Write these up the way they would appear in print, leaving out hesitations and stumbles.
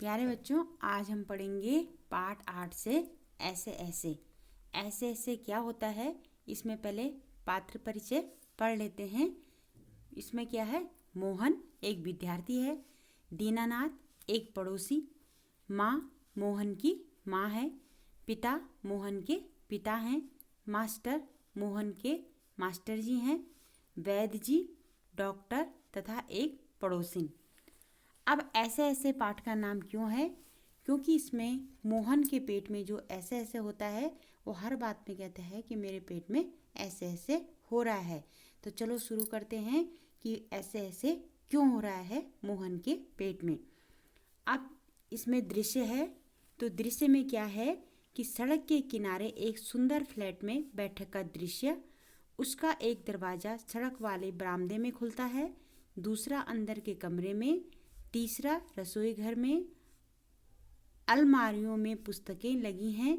प्यारे बच्चों, आज हम पढ़ेंगे पाठ 8 से ऐसे ऐसे। ऐसे ऐसे क्या होता है, इसमें पहले पात्र परिचय पढ़ लेते हैं। इसमें क्या है, मोहन एक विद्यार्थी है, दीनानाथ एक पड़ोसी, माँ मोहन की माँ है, पिता मोहन के पिता हैं, मास्टर मोहन के मास्टर जी हैं, वैद्य जी डॉक्टर तथा एक पड़ोसिन। अब ऐसे ऐसे पाठ का नाम क्यों है? क्योंकि इसमें मोहन के पेट में जो ऐसे ऐसे होता है वो हर बात में कहता है कि मेरे पेट में ऐसे ऐसे हो रहा है। तो चलो शुरू करते हैं कि ऐसे ऐसे क्यों हो रहा है मोहन के पेट में। अब इसमें दृश्य है, तो दृश्य में क्या है कि सड़क के किनारे एक सुंदर फ्लैट में बैठक का दृश्य। उसका एक दरवाज़ा सड़क वाले बरामदे में खुलता है, दूसरा अंदर के कमरे में, तीसरा रसोई घर में। अलमारियों में पुस्तकें लगी हैं,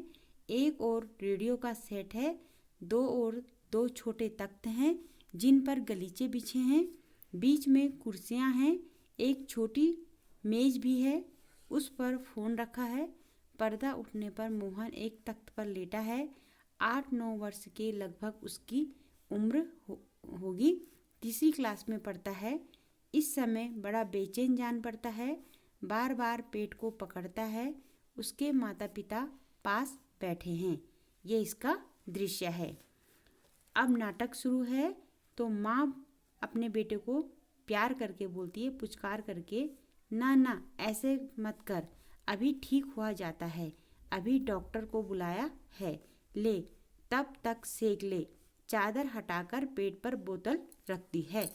एक और रेडियो का सेट है, दो छोटे तख्त हैं जिन पर गलीचे बिछे हैं, बीच में कुर्सियां हैं, एक छोटी मेज भी है, उस पर फ़ोन रखा है। पर्दा उठने पर मोहन एक तख्त पर लेटा है। 8-9 वर्ष के लगभग उसकी उम्र होगी, तीसरी क्लास में पढ़ता है। इस समय बड़ा बेचैन जान पड़ता है, बार बार पेट को पकड़ता है। उसके माता पिता पास बैठे हैं। ये इसका दृश्य है। अब नाटक शुरू है। तो माँ अपने बेटे को प्यार करके बोलती है, पुचकार करके, ना ना ऐसे मत कर, अभी ठीक हुआ जाता है, अभी डॉक्टर को बुलाया है, ले तब तक सेक ले। चादर हटाकर पेट पर बोतल रखती है।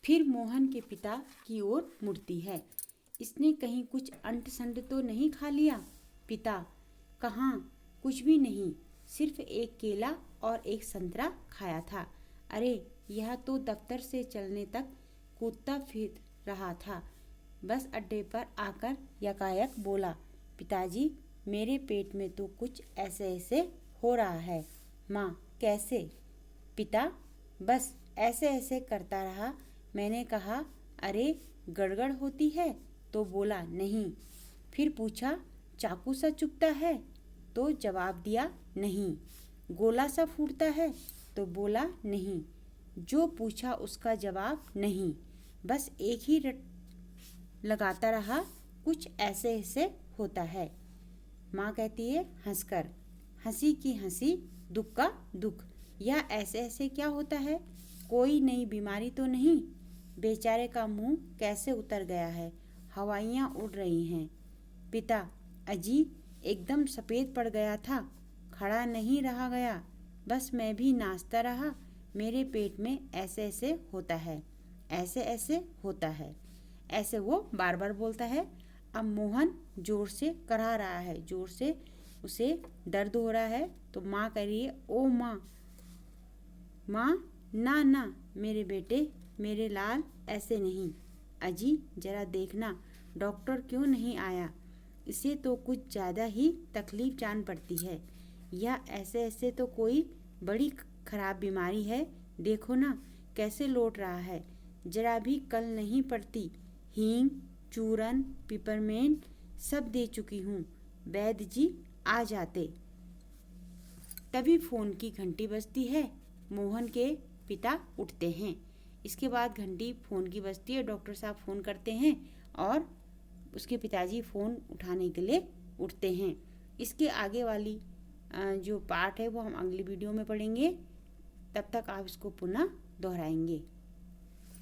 फिर मोहन के पिता की ओर मुड़ती है। इसने कहीं कुछ अंट संट तो नहीं खा लिया? पिता: कहाँ, कुछ भी नहीं, सिर्फ एक केला और एक संतरा खाया था। अरे, यह तो दफ्तर से चलने तक कूदता फिर रहा था, बस अड्डे पर आकर यकायक बोला, पिताजी मेरे पेट में तो कुछ ऐसे ऐसे हो रहा है। माँ: कैसे? पिता: बस ऐसे ऐसे करता रहा। मैंने कहा, अरे गड़गड़ होती है? तो बोला नहीं। फिर पूछा, चाकू सा चुभता है? तो जवाब दिया नहीं। गोला सा फूटता है? तो बोला नहीं। जो पूछा उसका जवाब नहीं, बस एक ही रट लगाता रहा, कुछ ऐसे ऐसे होता है। माँ कहती है हंसकर, हंसी की हंसी, दुख का दुख, यह ऐसे ऐसे क्या होता है? कोई नई बीमारी तो नहीं? बेचारे का मुंह कैसे उतर गया है, हवाइयाँ उड़ रही हैं। पिता: अजी, एकदम सफ़ेद पड़ गया था, खड़ा नहीं रहा गया, बस मैं भी नाचता रहा। मेरे पेट में ऐसे ऐसे होता है, ऐसे ऐसे होता है। ऐसे वो बार बार बोलता है। अब मोहन जोर से कराह रहा है, जोर से उसे दर्द हो रहा है। तो माँ कह रही है, ओ माँ, माँ ना ना मेरे बेटे, मेरे लाल, ऐसे नहीं। अजी जरा देखना, डॉक्टर क्यों नहीं आया? इसे तो कुछ ज़्यादा ही तकलीफ जान पड़ती है। यह ऐसे ऐसे तो कोई बड़ी खराब बीमारी है, देखो ना कैसे लौट रहा है, जरा भी कल नहीं पड़ती। हींग, चूरन, पिपरमेंट सब दे चुकी हूँ, वैद्य जी आ जाते। तभी फ़ोन की घंटी बजती है। मोहन के पिता उठते हैं। इसके बाद घंटी फ़ोन की बजती है, डॉक्टर साहब फ़ोन करते हैं और उसके पिताजी फ़ोन उठाने के लिए उठते हैं। इसके आगे वाली जो पार्ट है वो हम अगली वीडियो में पढ़ेंगे। तब तक आप इसको पुनः दोहराएंगे।